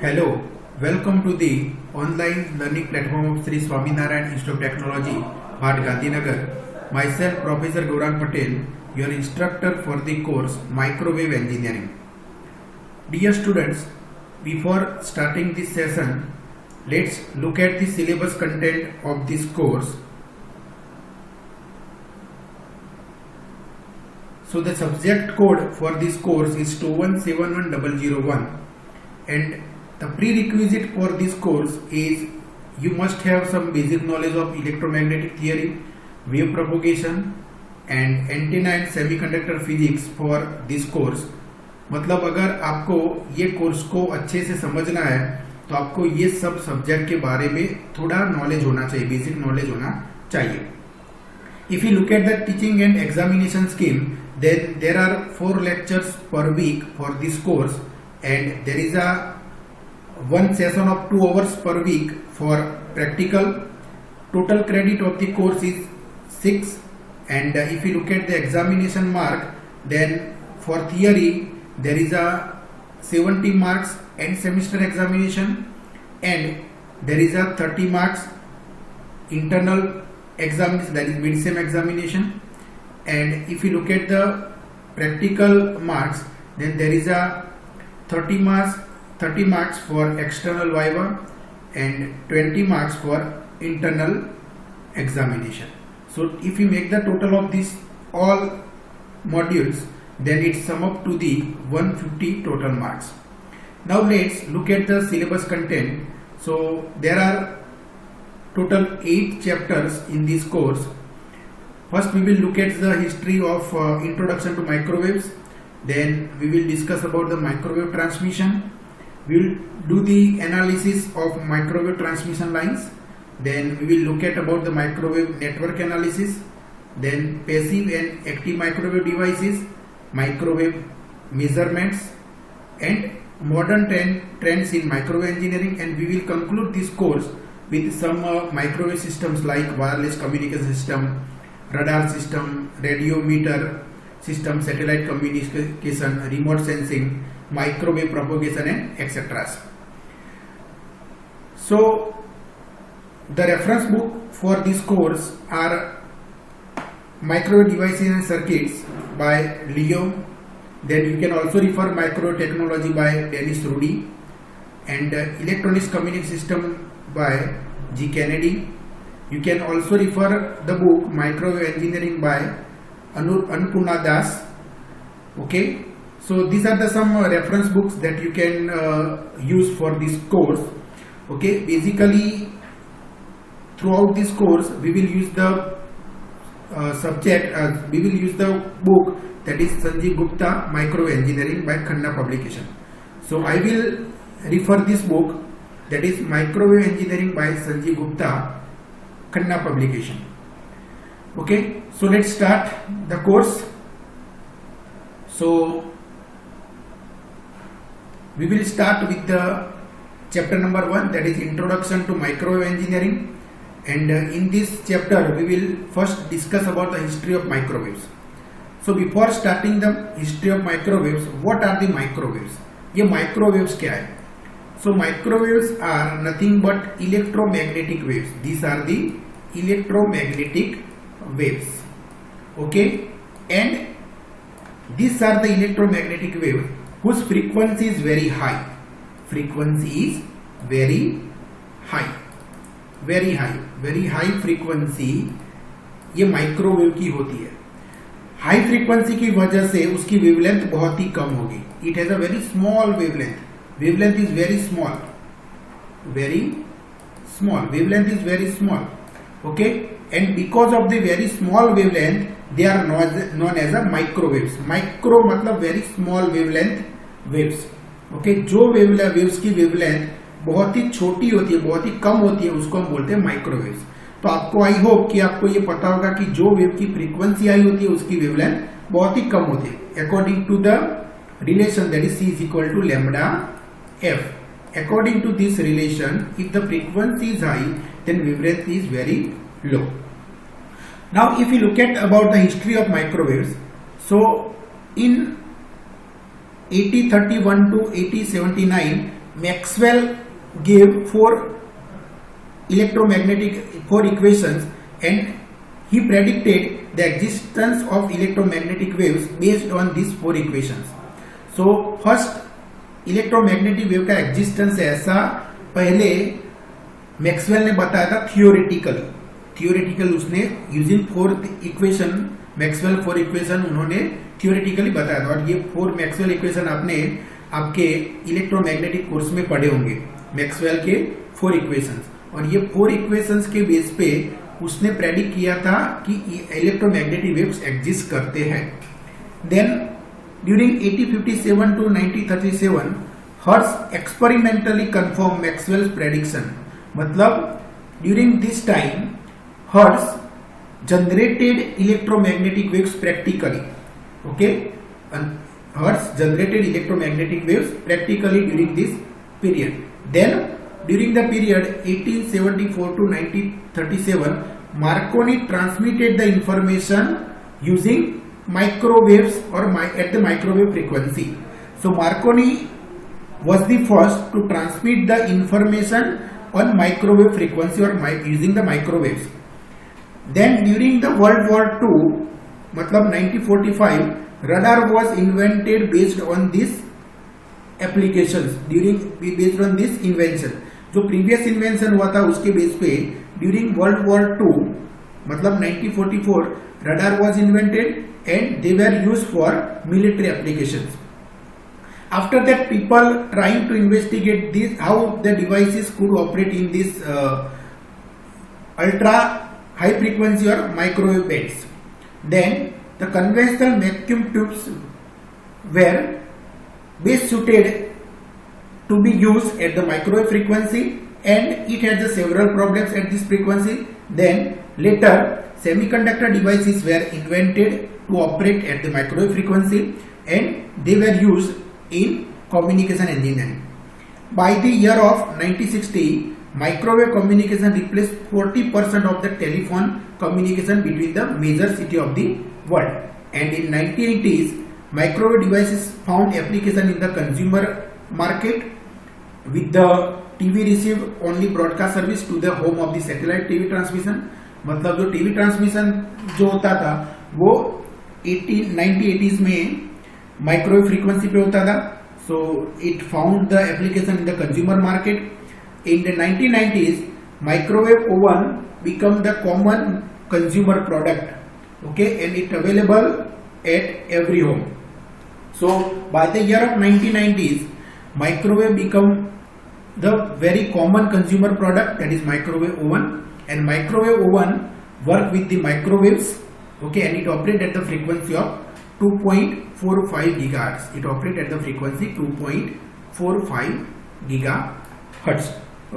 Hello, welcome to the online learning platform of Sri Swaminarayan Institute of Technology, Gandhinagar. Myself, Professor Gaurang Patel, your instructor for the course Microwave Engineering. Dear students, before starting this session, let's look at the syllabus content of this course. So the subject code for this course is 2171001 and the prerequisite for this course is you must have some basic knowledge of electromagnetic theory, wave propagation and antenna and semiconductor physics for this course. मतलब अगर आपको ये course को अच्छे से समझना है तो आपको ये सब सब्जेक्ट के बारे में थोड़ा नॉलेज होना चाहिए, बेसिक नॉलेज होना चाहिए. If you look at the teaching and examination scheme, then there are 4 lectures per week for this course and there is a one session of 2 hours per week for practical. Total credit of the course is 6 and if you look at the examination mark, then for theory there is a 70 marks end semester examination and there is a 30 marks internal examination, that is mid-sem examination. And if you look at the practical marks, then there is a 30 marks for external viva and 20 marks for internal examination. So if you make the total of these all modules, then it sum up to the 150 total marks. Now let's look at the syllabus content. So there are total 8 chapters in this course. First we will look at the history of introduction to microwaves. Then we will discuss about the microwave transmission. We will do the analysis of microwave transmission lines. Then we will look at about the microwave network analysis. Then passive and active microwave devices, microwave measurements and modern trends in microwave engineering. And we will conclude this course with some microwave systems like wireless communication system, radar system, radio meter system, satellite communication, remote sensing, microwave propagation and etc. So the reference book for this course are Microwave Devices and Circuits by Leo. Then you can also refer Microwave Technology by Dennis Rudy and Electronics Communication System by G. Kennedy. You can also refer the book Microwave Engineering by Annapurna Das. Okay, so these are the some reference books that you can use for this course. Okay, basically throughout this course we will use the we will use the book that is Sanjeev Gupta Microwave Engineering by Khanna Publication. So I will refer this book, that is Microwave Engineering by Sanjeev Gupta, Khanna Publication. Okay, so let's start the course. So we will start with the chapter number 1, that is Introduction to Microwave Engineering. And in this chapter we will first discuss about the history of microwaves. So before starting the history of microwaves, what are the microwaves? ये microwaves क्या है? So microwaves are nothing but electromagnetic waves. These are the electromagnetic waves. Okay, and these are the electromagnetic waves whose frequency is very high. Frequency is very high. Very high frequency ये microwave की होती है. High frequency की वजह से उसकी wavelength बहुत ही कम होगी. It has a very small wavelength. Wavelength is very small, wavelength is very small. Okay, and because of the very small wavelength they are known as a microwaves. Micro मतलब very small wavelength waves. Okay, जो waves की wavelength बहुत ही छोटी होती है, बहुत ही कम होती है, उसको हम बोलते हैं माइक्रोवेव्स. तो आपको आई होप कि आपको ये पता होगा कि जो वेव की फ्रीक्वेंसी आई होती है उसकी वेवलेंथ बहुत ही कम होती है, according to the relation that is C is equal to lambda F. According to this relation, if the frequency is high, then wavelength is very low. Now if you look at about the history of microwaves, so in 8031 to 8079 Maxwell gave four equations, and he predicted the existence of electromagnetic waves based on these four equations. So first electromagnetic wave का existence ऐसा पहले Maxwell ने बताया था theoretical उसने using four equation, Maxwell four equation उन्होंने theoretically बताया था। और ये फोर मैक्सवेल इक्वेशन आपने आपके इलेक्ट्रोमैग्नेटिक कोर्स में पढ़े होंगे, मैक्सवेल के फोर इक्वेशंस। और ये फोर इक्वेशंस के बेस पे उसने प्रेडिक्ट किया था कि इलेक्ट्रोमैग्नेटिक वेव्स एग्जिस्ट करते हैं। Then during 1857 to 1937 Hertz experimentally confirm Maxwell's prediction, मतलब during this time Hertz generated electromagnetic waves practically, okay, Hertz generated electromagnetic waves practically during this period. Then during the period 1874 to 1937 Marconi transmitted the information using microwaves or at the microwave frequency. So Marconi was the first to transmit the information on microwave frequency or using the microwaves. Then during the World War II, मतलब 1945, radar was invented based on these applications, based on this invention. जो previous invention हुआ था उसके base पे during world war 2 मतलब 1944 radar was invented and they were used for military applications. After that people trying to investigate this how the devices could operate in this ultra high frequency और microwave bands. Then the conventional vacuum tubes were best suited to be used at the microwave frequency, and it had the several problems at this frequency. Then later semiconductor devices were invented to operate at the microwave frequency, and they were used in communication engineering. By the year of 1960, microwave communication replaced 40% of the telephone communication between the major city of the world, and in 1980s microwave devices found application in the consumer market with the TV receive only broadcast service to the home of the satellite TV transmission। मतलब जो TV transmission जो होता था वो 1980s में microwave frequency पे होता था। So it found the application in the consumer market. In the 1990s microwave oven become the common consumer product, okay, and it available at every home. So by the year of 1990s microwave become the very common consumer product, that is microwave oven, and microwave oven work with the microwaves, okay, and it operate at the frequency of 2.45 gigahertz. It operate at the frequency 2.45 gigahertz,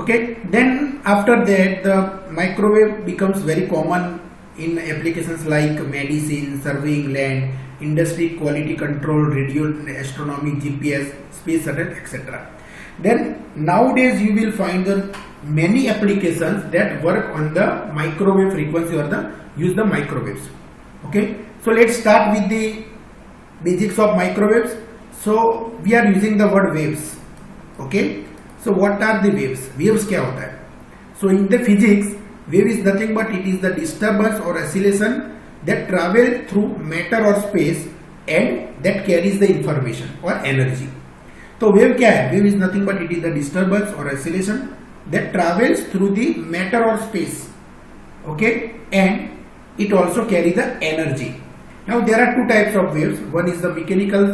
okay. Then after that the microwave becomes very common in applications like medicine, surveying land, industry, quality control, radio astronomy, GPS, space shuttle, etc. Then nowadays you will find the many applications that work on the microwave frequency or use the microwaves, okay. So let's start with the basics of microwaves. So we are using the word waves, okay. So what are the waves? Waves क्या होता है? So in the physics, wave is nothing but it is the disturbance or oscillation that travel through matter or space and that carries the information or energy. तो wave क्या है? Wave is nothing but it is the disturbance और oscillation that travels through the matter or space, okay, and it also carry the energy. Now there are two types of waves. One is the mechanical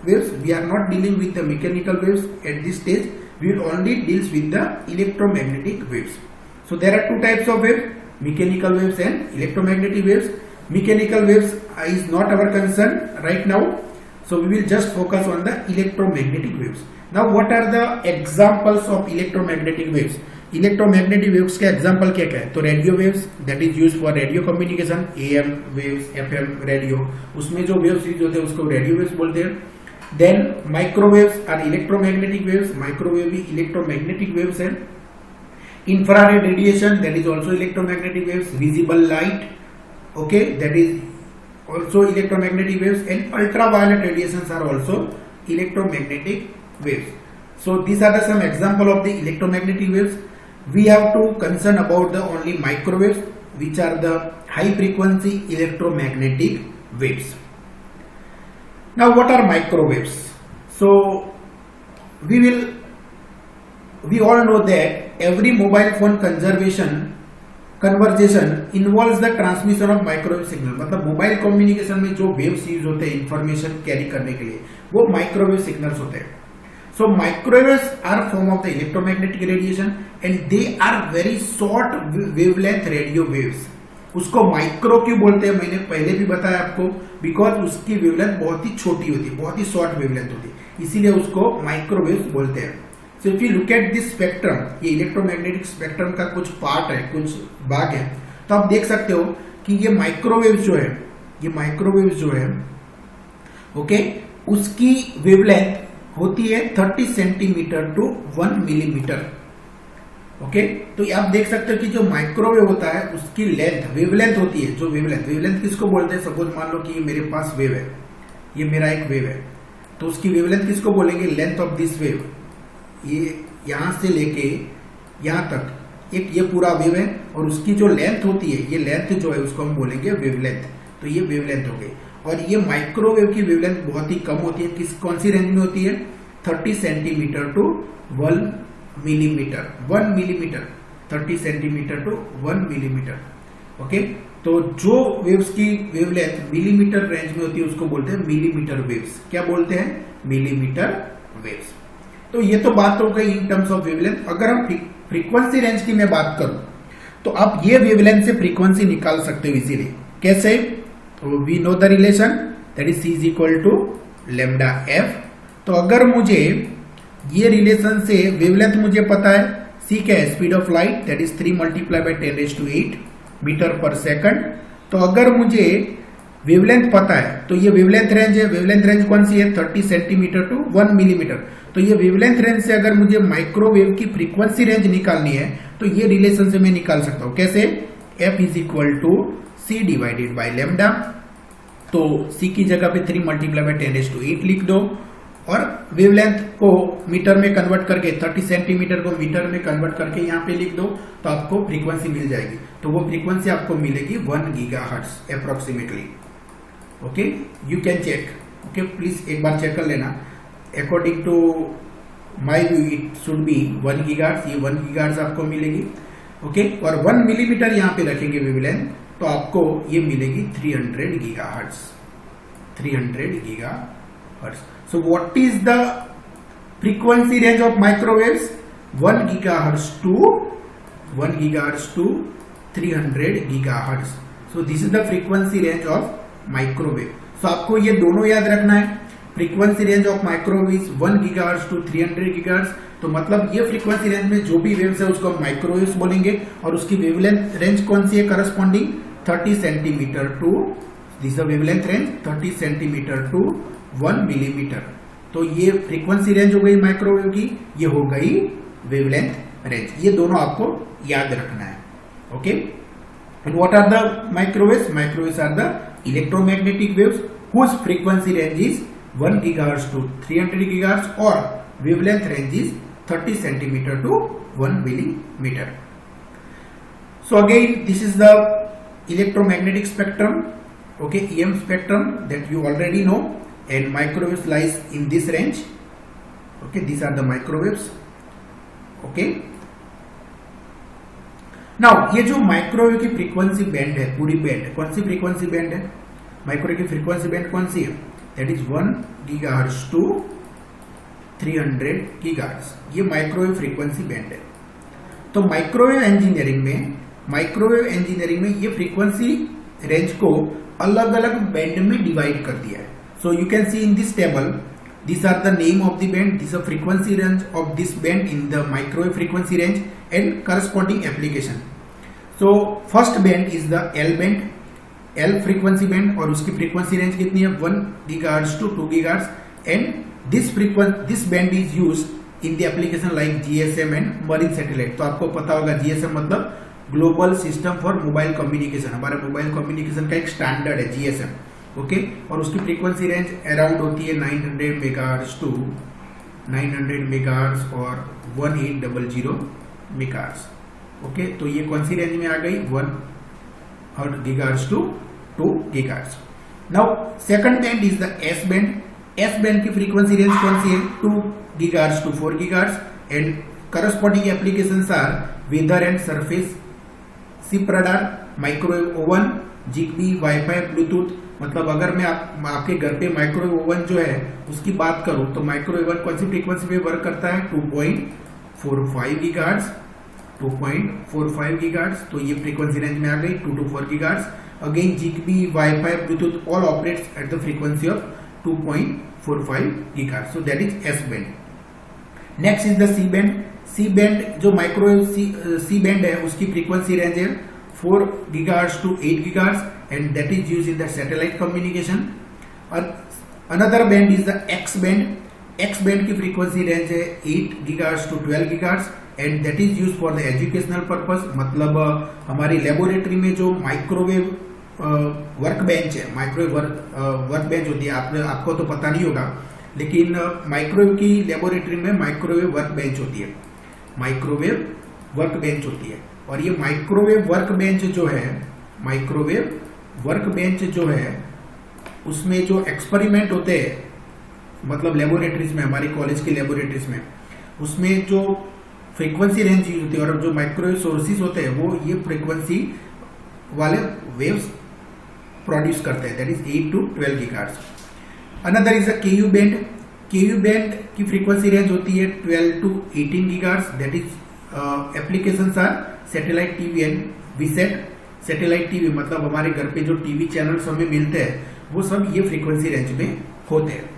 waves. We are not dealing with the mechanical waves at this stage. We will only deal with the electromagnetic waves. So there are two types of waves: mechanical waves and electromagnetic waves. Mechanical waves is not our concern right now, so we will just focus on the electromagnetic waves. Now what are the examples of electromagnetic waves? Electromagnetic waves के example क्या क्या है? तो radio waves, that is used for radio communication, AM waves, FM radio, उसमें जो waves use होते हैं उसको radio waves बोलते हैं. Then microwaves are electromagnetic waves. Microwave भी electromagnetic waves है. Infrared radiation, that is also electromagnetic waves. Visible light, okay, that is also electromagnetic waves, and ultraviolet radiations are also electromagnetic waves. So these are the some example of the electromagnetic waves. We have to concern about the only microwaves, which are the high frequency electromagnetic waves. Now what are microwaves? So we all know that every mobile phone conversation involves the transmission of microwave signal. मतलब mobile communication में जो waves use होते हैं information carry करने के लिए, वो microwave signals होते हैं. So microwaves are form of the electromagnetic radiation and they are very short wavelength radio waves. उसको माइक्रो क्यों बोलते हैं, मैंने पहले भी बताया आपको, बिकॉज उसकी वेवलेंथ बहुत ही छोटी होती है, बहुत ही शॉर्ट वेवलेंथ होती है, इसीलिए उसको माइक्रोवेव्स बोलते हैं. So if you look at this spectrum, ये इलेक्ट्रोमैग्नेटिक स्पेक्ट्रम का कुछ पार्ट है, कुछ भाग है, तो आप देख सकते हो कि ये माइक्रोवेव जो है, ओके, उसकी वेवलेंथ होती है 30 सेंटीमीटर टू 1 मिलीमीटर. ओके, तो आप देख सकते हो कि जो माइक्रोवेव होता है उसकी वेवलेंथ होती है, जो वेवलेंथ किसको बोलते हैं. सपोज मान लो कि मेरे पास वेव है, ये मेरा एक वेव है, तो उसकी वेवलेंथ किसको बोलेंगे, लेंथ ऑफ दिस वेव. ये यहां से लेके यहां तक एक ये पूरा वेव है, और उसकी जो लेंथ होती है, ये लेंथ जो है उसको हम बोलेंगे वेवलेंथ. तो ये वेवलेंथ हो गई. और ये माइक्रोवेव की वेवलेंथ बहुत ही कम होती है. कौन सी रेंज में होती है, 30 centimetre to 1 millimetre. 1 millimetre, 30 centimetre to 1 millimetre. Okay, तो जो वेव्स की वेवलेंथ मिलीमीटर रेंज में होती है उसको बोलते हैं मिलीमीटर वेव्स. क्या बोलते हैं, मिलीमीटर वेव्स. तो ये तो बात हो गई इन टर्म्स ऑफ वेवलेंथ. अगर हम फ्रीक्वेंसी रेंज की मैं बात करूं तो आप ये वेवलेंथ से फ्रीक्वेंसी निकाल सकते हो इजीली. कैसे, तो we know the relation, that is C is equal to lambda F. तो अगर मुझे ये रिलेशन से वेवलेंथ मुझे पता है, C क्या है, speed of light, that is 3 multiply by 10⁸ metre per second. तो अगर मुझे वेवलेंथ पता है तो ये वेवलेंथ रेंज है. वेवलेंथ रेंज कौन सी है, 30 सेंटीमीटर टू 1 मिलीमीटर. तो ये वेवलेंथ रेंज से अगर मुझे माइक्रोवेव की फ्रीक्वेंसी रेंज निकालनी है तो ये रिलेशन से मैं निकाल सकता हूं. कैसे, F is equal to C divided by lambda. तो C की जगह पे 3 मल्टीप्लाई बाय 10⁸ लिख दो, और वेवलेंथ को मीटर में कन्वर्ट करके 30 सेंटीमीटर को मीटर में कन्वर्ट करके यहाँ पे लिख दो, तो आपको फ्रीक्वेंसी मिल जाएगी. तो वो फ्रीक्वेंसी आपको मिलेगी 1 gigahertz approximately. Okay, you can check. Okay, please एक बार चेक कर लेना. According to my view it should be 1 gigahertz. ये 1 गीगाहर्ट्ज आपको मिलेगी. ओके, और 1 मिलीमीटर यहाँ पे रखेंगे वेवलेंथ, तो आपको ये मिलेगी 300 gigahertz. 300 gigahertz. So what is the frequency range of microwaves? 1 gigahertz to 300 gigahertz. So this is the frequency range of microwave. So आपको ये दोनों याद रखना है. frequency range of microwave is 1 gigahertz to 300 gigahertz. तो मतलब ये frequency range में जो भी waves है उसको हम microwaves बोलेंगे, और उसकी wavelength range कौन सी है, corresponding 30 centimetre to, this is the wavelength range, 30 centimetre to 1 millimetre. तो ये फ्रीक्वेंसी रेंज हो गई माइक्रोवेव की, ये हो गई वेवलेंथ रेंज. ये दोनों आपको याद रखना है. Okay, and what are the microwaves? Microwaves are the electromagnetic waves whose frequency range is 1 gigahertz to 300 gigahertz और wavelength range is 30 centimetre to 1 millimetre. So again, this is the electromagnetic spectrum, okay, EM spectrum that you already know, and microwaves lies in this range. Okay, these are the microwaves. Okay. Now ये जो microwave की frequency band है, पूरी band कौन सी frequency band है, microwave की frequency band कौन सी है, that is 1 gigahertz to 300 gigahertz. ये माइक्रोवेव फ्रीक्वेंसी बैंड है. तो माइक्रोवेव इंजीनियरिंग में ये फ्रीक्वेंसी रेंज को अलग अलग बैंड में डिवाइड कर दिया है. So you can see in this table, these are the name of the band, this is a frequency range of this band in the microwave frequency range and corresponding application. So first band is the L band, L frequency band, और उसकी frequency range कितनी है, 1 gigahertz to 2 gigahertz, and this band is used in the application like GSM and marine satellite. तो आपको पता होगा GSM मतलब global system for mobile communication, हमारा मोबाइल कम्युनिकेशन का एक स्टैंडर्ड है GSM. ओके, और उसकी फ्रीक्वेंसी रेंज अराउंड होती है 900 मेगाहर्ट्ज टू 900 मेगाहर्ट्ज और 1800 मेगाहर्ट्ज। ओके, तो ये कौन सी रेंज में आ गई? 1 gigahertz to 2 gigahertz. Now second band is the S band. S band की फ्रीक्वेंसी रेंज कौन सी है? 2 gigahertz to 4 gigahertz and corresponding applications are weather and surface, ship radar, microwave oven, Zigbee, wifi, Bluetooth. मतलब अगर मैं आपके घर पे माइक्रोवेव ओवन जो है उसकी बात करूं तो माइक्रोवेव ओवन कौन सी फ्रीक्वेंसी पे वर्क करता है? 2.45 गीगाहर्ट्ज, 2.45 गीगाहर्ट्ज। तो ये फ्रीक्वेंसी रेंज में आ गई 2 to 4 gigahertz. Again Zigbee, wifi, Bluetooth all operates at the frequency of 2.45 gigahertz. So that is S band. Next is the C band. C band जो microwave C band है उसकी frequency range है 4 gigahertz to 8 gigahertz and that is used in the satellite communication. Another band is the X band. X band की frequency range है 8 gigahertz to 12 gigahertz and that is used for the educational purpose. मतलब हमारी laboratory में जो microwave work bench है, microwave work bench होती है, आपको तो पता नहीं होगा, लेकिन माइक्रोवेव की लेबोरेटरी में माइक्रोवेव वर्क बेंच होती है, माइक्रोवेव वर्क बेंच होती है। और ये माइक्रोवेव वर्क बेंच जो है, माइक्रोवेव वर्क बेंच जो है उसमें जो एक्सपेरिमेंट होते हैं, मतलब लेबोरेटरीज में, हमारी कॉलेज की लेबोरेटरीज में, उसमें जो फ्रीक्वेंसी रेंज यूज होती है और जो माइक्रोवेव सोर्सेज होते हैं वो ये फ्रीक्वेंसी वाले वेव्स प्रोड्यूस करते हैं, that is 8 to 12 gigahertz. Another is the Ku band. Ku band की फ्रीक्वेंसी रेंज होती है 12 to 18 gigahertz. That is applications are satellite TV and VSAT. Satellite TV मतलब हमारे घर पे जो टीवी चैनल्स हमें मिलते हैं वो सब ये फ्रीक्वेंसी रेंज में होते हैं।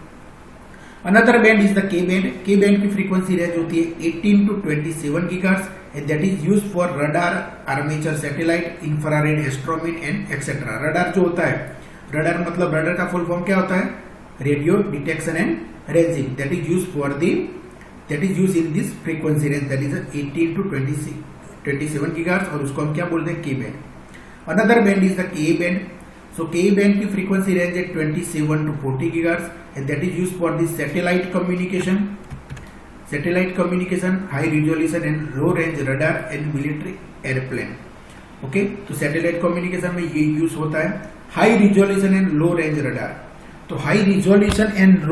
अनदर बैंड इज द के बैंड। के बैंड की फ्रीक्वेंसी रेंज होती है 18 to 27 gigahertz and that is used for radar, armature satellite, infrared, astronomy and etcetera. Radar जो होता है, रडार मतलब रडार का फुल फॉर्म क्या होता है? Radio detection and ranging. That is used for the, that is used in this frequency range, that is 18 to 27 gigahertz और उसको हम क्या बोलते हैं? के band. Another band is the के बैंड। सो के बैंड की फ्रीक्वेंसी रेंज है 27 to 40 gigahertz and that is used for the satellite communication, satellite communication, high resolution and low range radar and military airplane. Okay, तो satellite communication में ये use होता है। High resolution and low range radar. तो high resolution and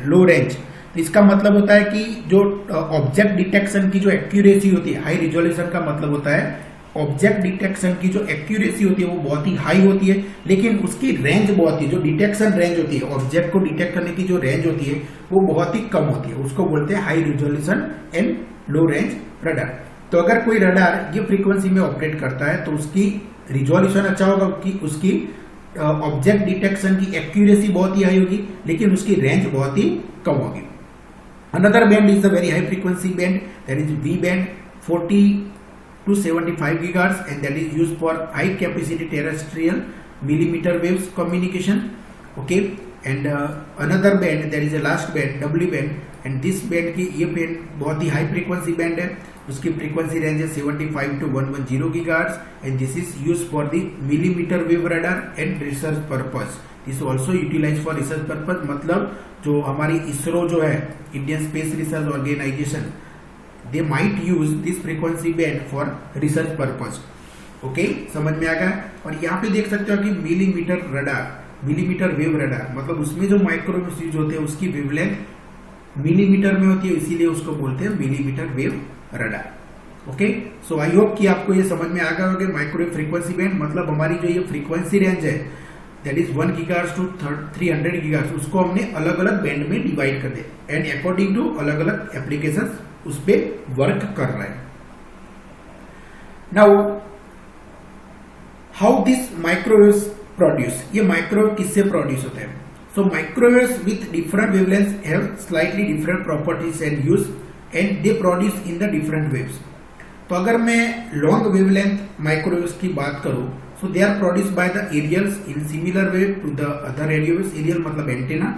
low range, इसका मतलब होता है कि जो ऑब्जेक्ट डिटेक्शन की जो एक्यूरेसी होती है, हाई रिजोल्यूशन का मतलब होता है ऑब्जेक्ट डिटेक्शन की जो एक्यूरेसी होती है वो बहुत ही हाई होती है, लेकिन उसकी रेंज बहुत ही, जो डिटेक्शन रेंज होती है, ऑब्जेक्ट को डिटेक्ट करने की जो रेंज होती है वो बहुत ही कम होती है। उसको बोलते हैं high resolution and low range radar. तो अगर कोई रडार ये फ्रीक्वेंसी में ऑपरेट करता है तो उसकी रिजोल्यूशन अच्छा होगा, उसकी ऑब्जेक्ट डिटेक्शन की एक्यूरेसी बहुत ही हाई होगी, लेकिन उसकी रेंज बहुत ही कम होगी। Another band is the very high frequency band, that is V band, 40 to 75 gigahertz and that is used for high capacity terrestrial millimeter waves communication. Okay, and another band, there is a last band, W band, and this band की ये band बहुत ही high frequency band है, उसकी frequency range है 75 to 110 gigahertz and this is used for the millimeter wave radar and research purpose. This also utilized for research purpose। मतलब जो हमारी इसरो जो है, Indian space research organisation, they might use this frequency band for research purpose। Okay, समझ में आ गया। और यहाँ पे देख सकते हो कि millimetre radar, millimetre wave radar, मतलब उसमें जो माइक्रोवेव यूज होते हैं उसकी वेवलेंथ मिलीमीटर में होती है, इसीलिए उसको बोलते हैं millimetre wave radar. Okay, so I hope कि आपको ये समझ में आ गया होगा। माइक्रोवेव फ्रीक्वेंसी बैंड मतलब हमारी जो ये फ्रीक्वेंसी रेंज है, that is 1 gigahertz to 300 gigahertz, उसको हमने अलग अलग बैंड में डिवाइड कर दिया एंड अकॉर्डिंग टू अलग अलग एप्लीकेशन उस पे वर्क कर रहा है। Now how this microwaves produce, ये माइक्रोवेव किससे प्रोड्यूस होते हैं? So microwaves with different wavelengths have slightly different properties and use and they produce in the different waves. तो अगर मैं लॉन्ग वेवलेंथ माइक्रोवेव्स की बात करूं, so they are produced by the aerials in similar way to the other radio waves. Aerial मतलब antenna.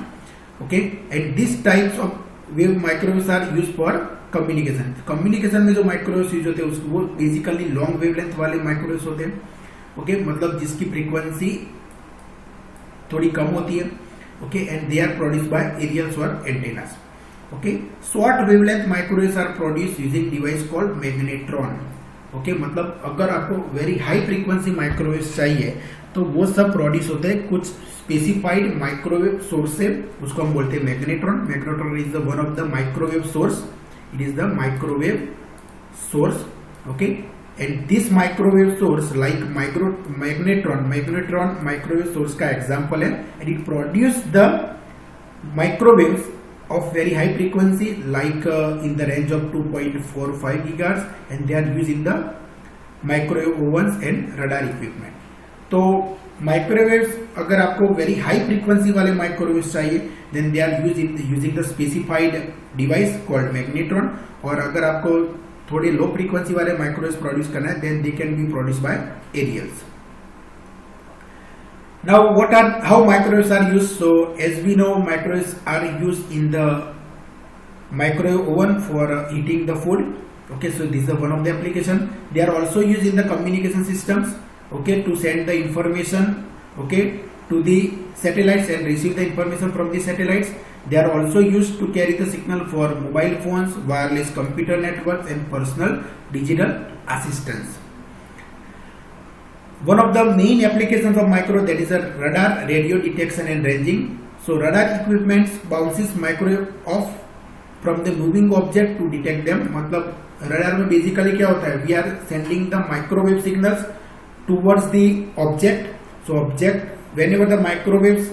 Okay, and this types of wave microwaves are used for communication. Communication में जो microwaves use होते हैं उसको वो basically long wavelength वाले microwaves होते हैं। ओके, मतलब जिसकी फ्रीक्वेंसी थोड़ी कम होती है। Okay, and they are produced by aerials और antennas. Okay, short wavelength microwaves are produce using device called magnetron. Okay, मतलब अगर आपको वेरी हाई फ्रीक्वेंसी माइक्रोवेव्स चाहिए तो वो सब प्रोड्यूस होते हैं कुछ स्पेसिफाइड माइक्रोवेव सोर्स से, उसको हम बोलते हैं magnetron. Magnetron is the one of the microwave source, it is the microwave source. Okay, and this microwave source like magnetron microwave source का एग्जांपल है, and it produce the microwaves of very high frequency like in the range of 2.45 gigahertz, and they are used in the microwave ovens and radar equipment. तो microwaves अगर आपको very high frequency वाले microwaves चाहिए then they are using the specified device called magnetron, और अगर आपको थोड़े low frequency वाले माइक्रोवेव्स प्रोड्यूस करना है then they can be produce by aerials. Now, how microwaves are used? So, as we know, microwaves are used in the microwave oven for heating the food. Okay, so this is one of the application. They are also used in the communication systems. Okay, to send the information. Okay, to the satellites and receive the information from the satellites. They are also used to carry the signal for mobile phones, wireless computer networks, and personal digital assistants. One of the main applications of microwave, that is a radar, radio detection and ranging. So radar equipment bounces microwave off from the moving object to detect them. मतलब radar में basically क्या होता है, we are sending the microwave signals towards the object. So object, whenever the microwaves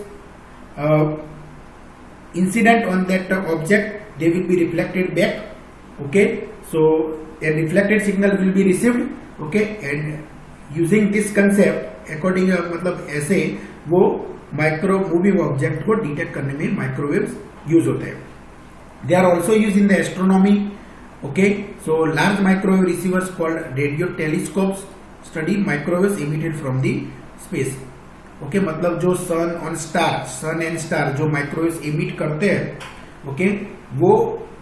incident on that object, they will be reflected back. Okay, so a reflected signal will be received. Okay, and using this concept according मतलब ऐसे वो micro moving object को detect करने में microwaves use होते हैं. They are also use in the astronomy. Okay, so large microwave receivers called radio telescopes study microwaves emitted from the space. Okay, मतलब जो सन एंड स्टार जो microwaves emit करते हैं, ओके, वो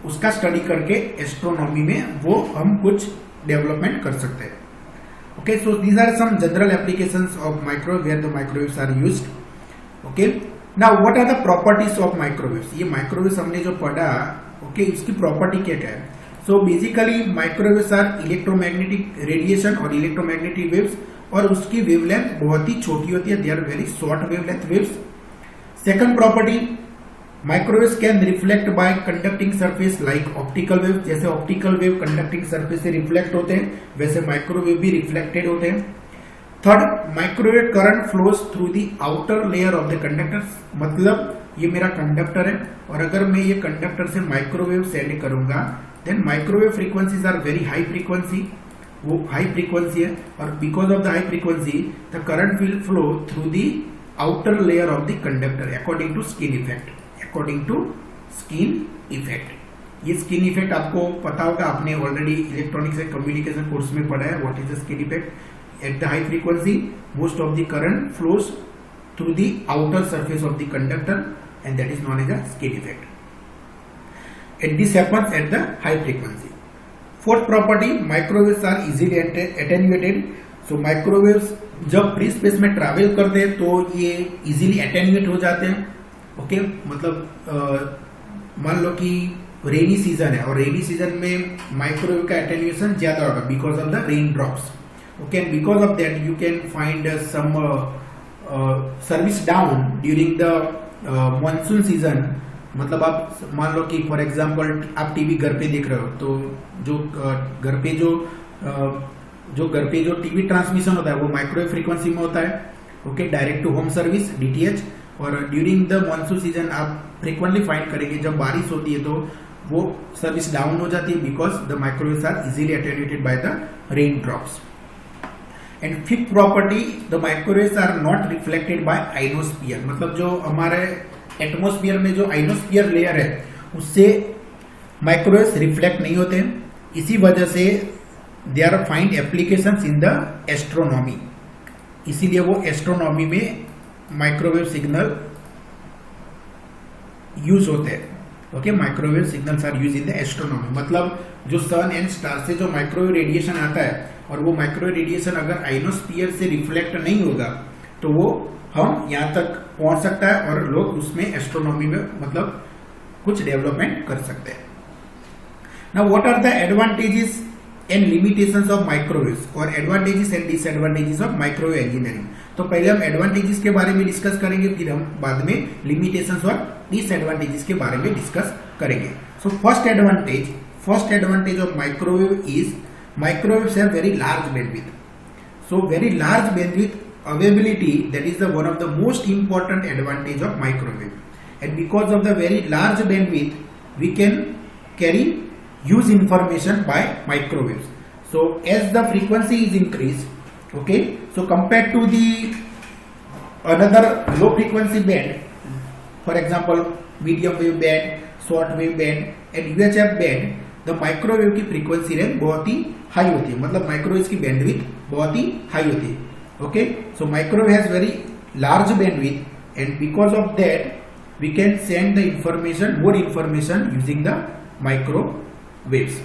उसका स्टडी करके एस्ट्रोनॉमी में वो हम कुछ डेवलपमेंट कर सकते हैं. Okay, so these are some general applications of microwave where the microwaves are used. Okay, now what are the properties of microwaves? ये microwaves हमने जो पढ़ा, okay, इसकी property क्या क्या है? So basically microwaves are electromagnetic radiation और electromagnetic waves, और उसकी wavelength बहुत ही छोटी होती है, they are very short wavelength waves. Second property, microwaves can reflect by conducting surface like optical wave. जैसे optical wave conducting surface से reflect होते हैं वैसे microwave भी reflected होते हैं. Third, microwave current flows through the outer layer of the conductors. मतलब ये मेरा कंडक्टर है और अगर मैं ये कंडक्टर से माइक्रोवेव सेंड करूंगा then microwave frequencies are very high frequency, वो हाई फ्रीक्वेंसी है, और because of the high frequency the current will flow through the outer layer of the conductor according to skin effect. According to skin effect, ये skin effect आपको पता होगा, आपने already electronics and communication course में पढ़ा है. What is the skin effect? At the high frequency most of the current flows through the outer surface of the conductor and that is known as a skin effect, and this happens at the high frequency. Fourth property, microwaves are easily attenuated. So microwaves जब free space में travel करते हैं तो ये easily attenuate हो जाते हैं. Okay, मतलब मान लो कि रेनी सीजन है और रेनी सीजन में माइक्रोवेव का एटेन्यूएशन ज्यादा होगा because of the rain drops. Okay, and because of that you can find some service down during the monsoon season. मतलब आप मान लो कि फॉर एग्जांपल आप टीवी घर पे देख रहे हो तो जो घर पे जो टीवी ट्रांसमिशन होता है वो माइक्रोवेव फ्रीक्वेंसी में होता है. Okay, direct to home service DTH. और ड्यूरिंग द मॉनसून सीजन आप फ्रिक्वेंटली फाइंड करेंगे जब बारिश होती है तो वो सर्विस डाउन हो जाती है because the microwaves are easily attenuated by the rain drops. And fifth property, the microwaves are not reflected by ionosphere. मतलब जो हमारे एटमोस्फियर में जो आइनोस्फीयर लेयर है उससे माइक्रोवेव्स रिफ्लेक्ट नहीं होते. इसी वजह से they are find applications in the astronomy. इसीलिए वो एस्ट्रोनॉमी में माइक्रोवेव सिग्नल यूज होते हैं. Okay, microwave signals are use in the astronomy. मतलब जो सन एंड स्टार से जो माइक्रोवेव रेडिएशन आता है और वो माइक्रोवेव रेडिएशन अगर आइनोस्फीयर से रिफ्लेक्ट नहीं होगा तो वो हम यहाँ तक पहुंच सकता है और लोग उसमें एस्ट्रोनॉमी में मतलब कुछ डेवलपमेंट कर सकते हैं। Now what are the advantages and limitations of microwaves और advantages and disadvantages of microwave engineering. तो पहले हम एडवांटेजेस के बारे में डिस्कस करेंगे, फिर हम बाद में लिमिटेशंस और डिसएडवांटेजेस के बारे में डिस्कस करेंगे। So first advantage of microwave is microwaves have very large bandwidth. So very large bandwidth availability, that is the one of the most important advantage of microwave, and because of the very large bandwidth we can carry huge information by microwaves. So as the frequency is increased, okay, so compared to the another low frequency band, for example medium wave band, short wave band and UHF band, the microwave की frequency range बहुत ही high होती है, मतलब microwave की bandwidth बहुत ही high होती है। Okay, so microwave has very large bandwidth and because of that we can send the information, more information using the microwaves.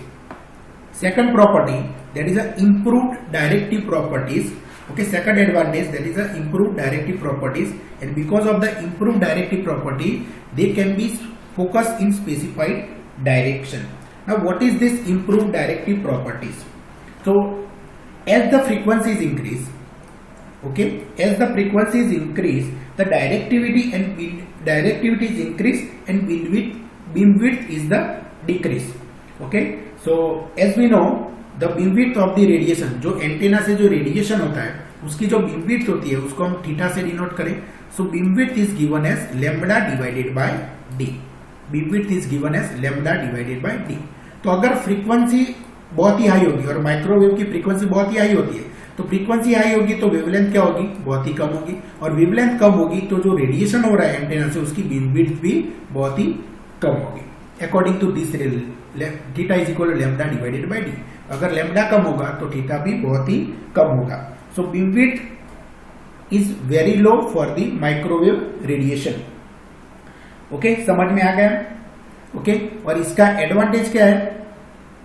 Second property, that is a improved directive properties. Okay, second advantage, that is a improved directive properties, and because of the improved directive property they can be focused in specified direction. Now what is this improved directive properties? So as the frequencies increase, okay, as the frequencies increase, the directivity is increased and beam width is the decrease. Okay, so as we know the beam width of the radiation, जो antenna से जो radiation होता है उसकी जो beam width होती है उसको हम थीटा से डिनोट करें। So beam width is given as lambda divided by D. Beam width is given as lambda divided by D. तो अगर फ्रीक्वेंसी बहुत ही हाई होगी और माइक्रोवेव की फ्रीक्वेंसी बहुत ही हाई होती है, तो फ्रीक्वेंसी हाई होगी तो वेवलेंथ क्या होगी, बहुत ही कम होगी, और वेवलेंथ कम होगी तो जो रेडिएशन हो रहा है एंटेना से उसकी बीम विड्थ भी बहुत ही कम होगी। According to this theta is equal to lambda divided by D. अगर लैम्बडा कम होगा तो थीटा भी बहुत ही कम होगा। So beam width is very low for the microwave radiation. Okay, समझ में आ गया? ओके, और इसका एडवांटेज क्या है?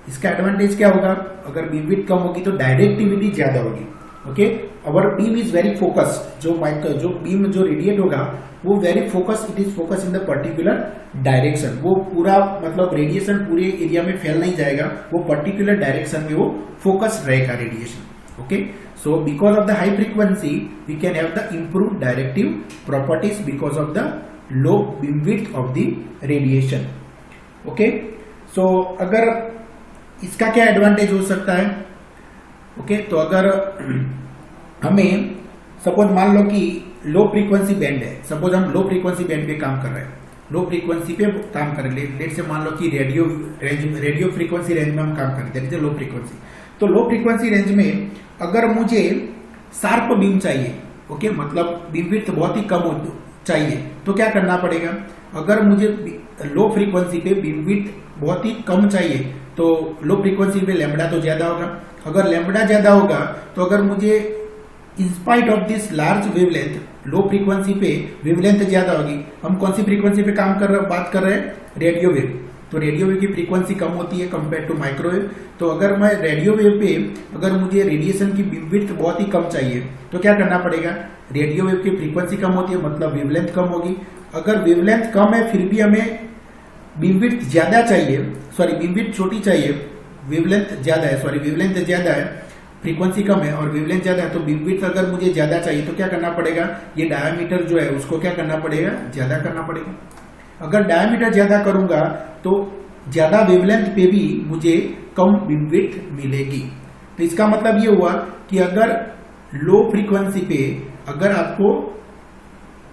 इसका एडवांटेज क्या होगा? अगर बीम विड्थ कम होगी तो डायरेक्टिविटी ज्यादा होगी। Okay, our beam is very focused. जो बीम जो रेडिएट होगा वो very focus, it is focus in the particular direction. वो पूरा मतलब रेडिएशन पूरे एरिया में फैल नहीं जाएगा, वो पर्टिकुलर डायरेक्शन में वो फोकस रहेगा radiation. Okay, so because of the high frequency we can have the improve directive properties because of the low beam width of the radiation. Okay, so अगर इसका क्या एडवांटेज हो सकता है? ओके, तो अगर हमें सपोज मान लो कि लो फ्रीक्वेंसी बैंड है, सपोज हम लो फ्रीक्वेंसी बैंड पे काम कर रहे हैं, लो फ्रीक्वेंसी पे काम कर रहे हैं, लेट से मान लो कि रेडियो फ्रीक्वेंसी रेंज में हम काम कर रहे हैं, लो फ्रीक्वेंसी। तो लो फ्रीक्वेंसी रेंज में अगर मुझे शार्प बीम चाहिए, ओके, मतलब बीम विड्थ बहुत ही कम चाहिए, तो क्या करना पड़ेगा? अगर मुझे लो फ्रीक्वेंसी पे बीम विड्थ बहुत ही कम चाहिए तो लो फ्रीक्वेंसी पे लैम्बडा तो ज्यादा होगा। अगर लैम्बडा ज्यादा होगा तो अगर मुझे in spite of this large wavelength, low frequency पे वेवलेंथ ज्यादा होगी। हम कौन सी फ्रीक्वेंसी पे बात कर रहे हैं? Radio wave. तो रेडियो वेव की फ्रीक्वेंसी कम होती है कंपेयर टू माइक्रोवेव। तो अगर मैं रेडियो वेव पे अगर मुझे रेडिएशन की बीम विड्थ बहुत ही कम चाहिए तो क्या करना पड़ेगा? रेडियो वेव की फ्रीक्वेंसी कम होती है मतलब वेवलेंथ कम होगी। अगर वेवलेंथ कम है फिर भी हमें बीम विड्थ ज्यादा चाहिए, सॉरी बीम विड्थ छोटी चाहिए, वेवलेंथ ज्यादा है, सॉरी वेवलेंथ ज्यादा है, फ्रीक्वेंसी कम है और वेवलेंथ ज्यादा है, तो बीम विड्थ अगर मुझे ज्यादा चाहिए तो क्या करना पड़ेगा? ये डायमीटर जो है उसको क्या करना पड़ेगा? ज्यादा करना पड़ेगा। अगर डायमीटर ज्यादा करूंगा तो ज्यादा वेवलेंथ पे भी मुझे कम बीम विड्थ मिलेगी। तो इसका मतलब ये हुआ कि अगर लो फ्रीक्वेंसी पे अगर आपको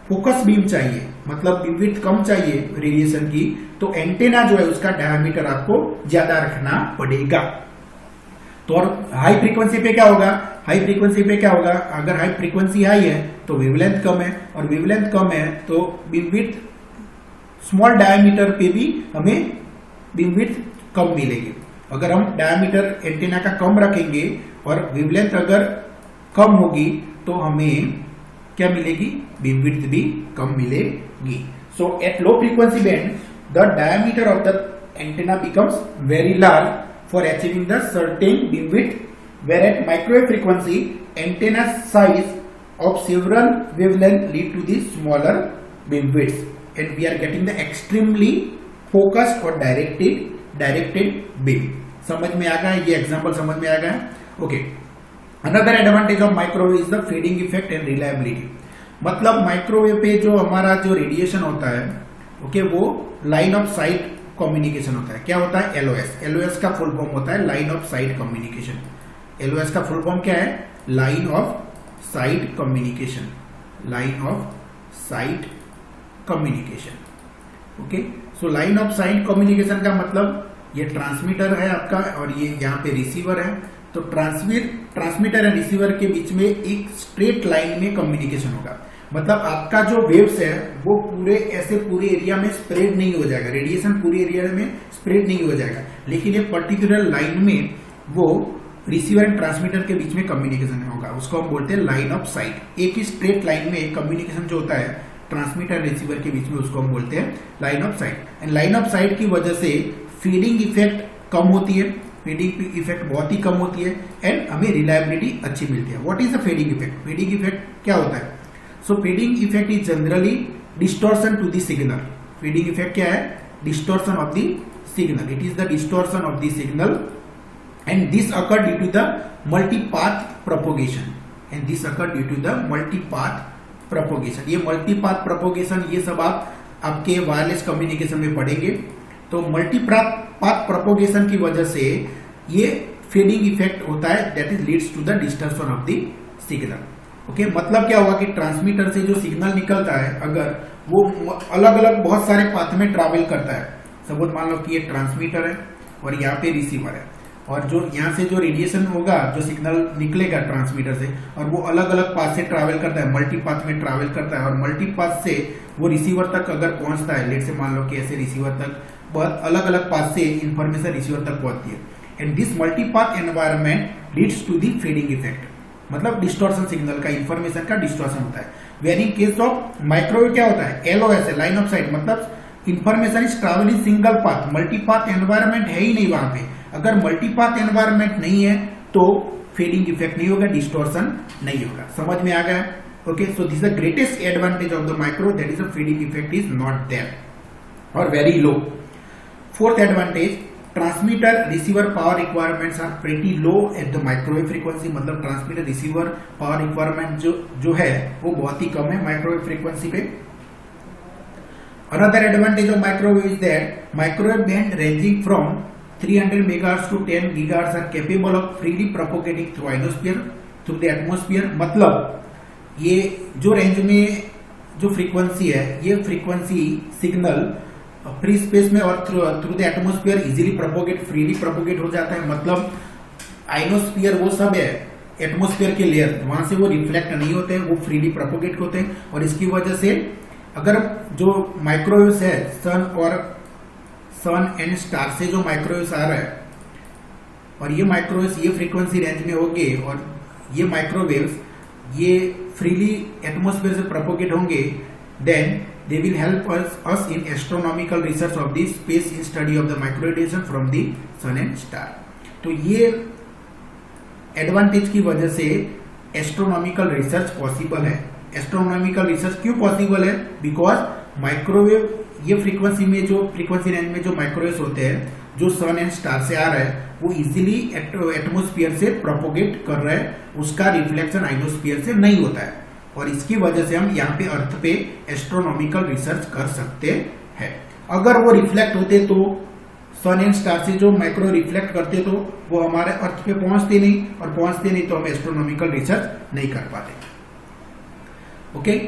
फोकस बीम चाहिए, मतलब बीम विड्थ कम चाहिए रेडिएशन की, तो एंटेना जो है उसका डायमीटर आपको ज्यादा रखना पड़ेगा। तो और हाई फ्रीक्वेंसी पे क्या होगा? हाई फ्रीक्वेंसी पे क्या होगा? अगर हाई फ्रीक्वेंसी हाई है तो वेवलेंथ कम है, और वेवलेंथ कम है तो बीम विड्थ स्मॉल डायमीटर पे भी हमें बीम विड्थ कम मिलेगी। अगर हम डायमीटर एंटेना का कम रखेंगे और वेवलेंथ अगर कम होगी तो हमें क्या मिलेगी? बीम विड्थ भी कम मिलेगी। So at low frequency band the diameter of the antenna becomes very large for achieving the certain beam width, where at microwave frequency antenna size of several wavelength lead to the smaller beam widths, and we are getting the extremely focused और directed beam. समझ में आ गया? ये example समझ में आ गया? Okay. Another advantage of microwave is the fading effect and reliability. मतलब माइक्रोवेव पे जो हमारा जो रेडिएशन होता है, ओके, वो लाइन ऑफ साइट कम्युनिकेशन होता है। क्या होता है? एलओएस। एलओएस का फुल फॉर्म होता है line of site communication. LOS का फुल फॉर्म क्या है? Line of site communication. Line of site communication. Okay, so line of site communication का मतलब ये ट्रांसमीटर है आपका और ये यहाँ पे रिसीवर है। तो ट्रांसमीटर एंड रिसीवर के बीच में एक स्ट्रेट लाइन में कम्युनिकेशन होगा। मतलब आपका जो वेव्स है वो पूरे ऐसे पूरे एरिया में स्प्रेड नहीं हो जाएगा, रेडिएशन पूरे एरिया में स्प्रेड नहीं हो जाएगा, लेकिन एक पर्टिकुलर लाइन में वो रिसीवर एंड ट्रांसमीटर के बीच में कम्युनिकेशन होगा। उसको हम बोलते हैं लाइन ऑफ साइट। एक ही स्ट्रेट लाइन में कम्युनिकेशन जो होता है ट्रांसमीटर रिसीवर के बीच में, उसको हम बोलते हैं line of site. And line of site की वजह से फीडिंग इफेक्ट कम होती है, फीडिंग इफेक्ट बहुत ही कम होती है एंड हमें रिलायबिलिटी अच्छी मिलती है। What is the fading effect? Fading effect क्या होता है? So fading effect is generally distortion to the signal. Fading effect क्या है? Distortion of the signal. It is the distortion of the signal and this occur due to the multipath propagation. And this occur due to the multipath propagation. ये multipath propagation ये सब आप आपके wireless communication में पढ़ेंगे। तो मल्टीपाथ propagation की वजह से ये फीडिंग इफेक्ट होता है, that is leads to the distortion of the signal. Okay, मतलब क्या हुआ कि ट्रांसमीटर से जो सिग्नल निकलता है अगर वो अलग अलग बहुत सारे पाथ में ट्रैवल करता है, सपोज मान लो कि ये ट्रांसमीटर है और यहाँ पे रिसीवर है, और जो यहाँ से जो रेडिएशन होगा, जो सिग्नल निकलेगा ट्रांसमीटर से, और वो अलग अलग पाथ से ट्रैवल करता है, मल्टीपाथ में ट्रैवल करता है, और मल्टीपाथ से वो रिसीवर तक अगर पहुंचता है, लेट से मान लो कि ऐसे रिसीवर तक बहुत अलग अलग पाथ से इंफॉर्मेशन रिसीवर तक पहुंचती है। And this multipath environment leads to the fading effect. मतलब डिस्टॉर्शन सिग्नल का, इंफॉर्मेशन का डिस्टॉर्शन होता है। Where in case of microwave क्या होता है? एलओएस है, लाइन ऑफ साइट, मतलब information is travelling single path. Multipath environment है ही नहीं वहां पे। अगर मल्टीपाथ एनवायरमेंट नहीं है तो फीडिंग इफेक्ट नहीं होगा, डिस्टॉर्शन नहीं होगा। समझ में आ गया? Okay, so this the greatest advantage of the micro, that is the fading effect is not there और very low. Fourth advantage, transmitter receiver power requirements are pretty low at the microwave frequency. मतलब transmitter receiver power requirement जो है वो बहुत ही कम है microwave frequency पे। Another advantage of microwave is that microwave band ranging from 300 megahertz to 10 gigahertz are capable of freely propagating through ionosphere, through the atmosphere. मतलब ये जो रेंज में जो फ्रीक्वेंसी है, ये फ्रीक्वेंसी सिग्नल फ्री स्पेस में और through the atmosphere easily propagate, freely propagate हो जाता है। मतलब आइनोस्फीयर वो सब है, एटमॉस्फेयर के लेयर, वहां से वो रिफ्लेक्ट नहीं होते हैं, वो फ्रीली प्रोपोगेट होते हैं। और इसकी वजह से अगर जो माइक्रोवेव्स है, सन एंड स्टार से जो माइक्रोवेव्स आ रहा है, और ये माइक्रोवेव्स ये फ्रीक्वेंसी रेंज में होंगे, और ये माइक्रोवेव्स ये फ्रीली एटमॉस्फेयर से प्रोपोगेट होंगे, then they will help us in astronomical research of the space in study of the micro radiation from the sun and star। तो ये एडवांटेज की वजह से एस्ट्रोनॉमिकल रिसर्च पॉसिबल है। एस्ट्रोनॉमिकल रिसर्च क्यों possible है? बिकॉज माइक्रोवेव ये frequency में, जो फ्रीक्वेंसी रेंज में जो माइक्रोवेव्स होते हैं, जो सन एंड स्टार से आ रहा है, वो इजीली एटमॉस्फेयर से प्रोपोगेट कर रहा है, उसका रिफ्लेक्शन आइनोस्फीयर से नहीं होता है। और इसकी वजह से हम यहाँ पे अर्थ पे एस्ट्रोनॉमिकल रिसर्च कर सकते हैं। अगर वो रिफ्लेक्ट होते तो सन एंड स्टार से जो माइक्रो रिफ्लेक्ट करते तो वो हमारे अर्थ पे पहुंचते नहीं, और पहुंचते नहीं तो हम एस्ट्रोनॉमिकल रिसर्च नहीं कर पाते। Okay,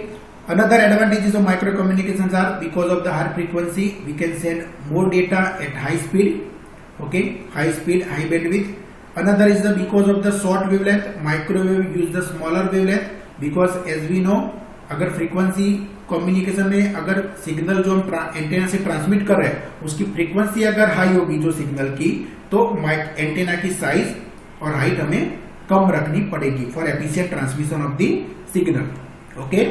another advantages of micro communications are because of the high frequency we can send more data at high speed. Okay, high speed, high bandwidth. Another is the because of the short wavelength, microwave use the smaller wavelength, because as we know अगर frequency communication में अगर signal जो हम antenna से transmit कर रहे हैं उसकी फ्रीक्वेंसी अगर हाई होगी जो सिग्नल की, तो एंटेना की साइज और हाइट हमें कम रखनी पड़ेगी for efficient transmission of the signal. Okay,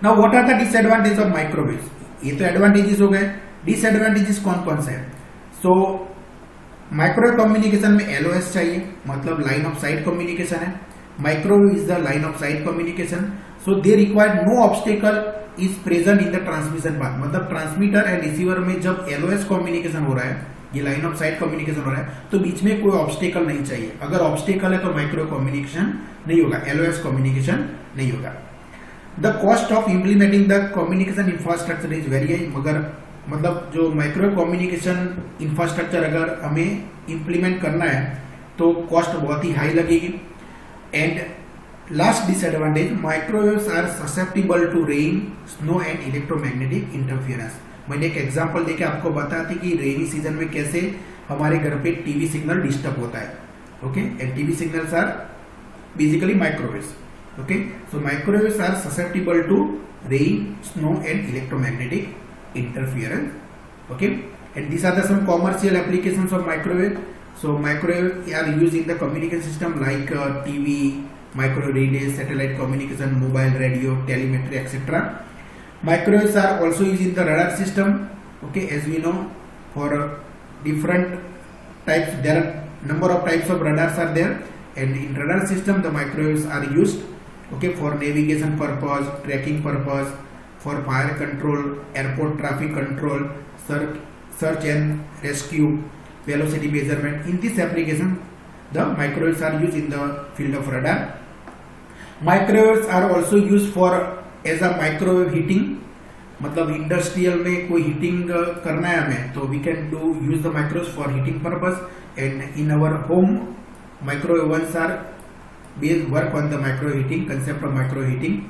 now what are the disadvantage of microwaves? ये तो एडवांटेजेस हो गए, डिसएडवांटेजेस कौन कौन से हैं? सो माइक्रोवेव कम्युनिकेशन में एलओएस चाहिए, मतलब लाइन ऑफ साइट कम्युनिकेशन है। Microwave is the line of sight communication, so they require no obstacle is present in the transmission path, मतलब ट्रांसमीटर एंड रिसीवर में जब एलओएस कम्युनिकेशन हो रहा है, ये लाइन ऑफ साइट कम्युनिकेशन हो रहा है, तो बीच में कोई ऑब्स्टेकल नहीं चाहिए। अगर ऑब्स्टेकल है तो माइक्रो कम्युनिकेशन नहीं होगा, एलओएस कम्युनिकेशन नहीं होगा। The cost of implementing the communication infrastructure is very high, मगर मतलब जो माइक्रो कम्युनिकेशन इंफ्रास्ट्रक्चर अगर हमें इम्प्लीमेंट करना है तो कॉस्ट बहुत ही हाई लगेगी। And last disadvantage, microwaves are susceptible to rain, snow and electromagnetic interference. मैंने एक एग्जांपल देके आपको बताया था कि रेनी सीजन में कैसे हमारे घर पे टीवी सिग्नल डिस्टर्ब होता है। Okay, and TV signals are basically microwaves. Okay, so microwaves are susceptible to rain, snow and electromagnetic interference. Okay, and these are the some commercial applications of microwave. So microwave are used in the communication system like TV, micro relay, satellite communication, mobile radio, telemetry, etc. Microwaves are also used in the radar system. Okay, as we know, for different types, there are number of types of radars are there, and in radar system the microwaves are used, okay, for navigation purpose, tracking purpose, for fire control, airport traffic control, search and rescue, velocity measurement. In this application, the microwaves are used in the field of radar. Microwaves are also used for as a microwave heating, मतलब industrial में कोई heating करना है हमें तो we can do use the microwaves for heating purpose. And in our home microwave ovens are based work on the micro heating, concept of micro heating.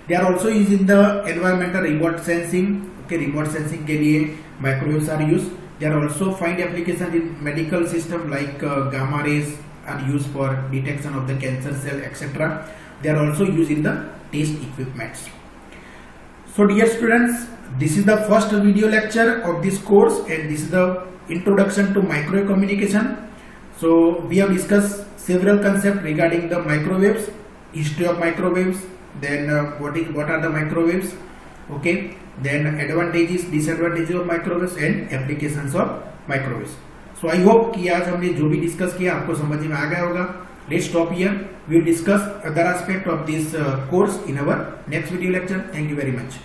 They are also used in the environmental remote sensing. Okay, remote sensing के लिए microwaves are used. They are also find application in medical system like gamma rays are used for detection of the cancer cell, etc. They are also used in the test equipments. So dear students, this is the first video lecture of this course and this is the introduction to microwave communication. So we have discussed several concepts regarding the microwaves, history of microwaves, then what are the microwaves, okay, then advantages, disadvantages of microwaves and applications of microwaves. So I hope कि आज हमने जो भी discuss किया आपको समझ में आ गया होगा। Let's stop here. We will discuss other aspect of this course in our next video lecture. Thank you very much.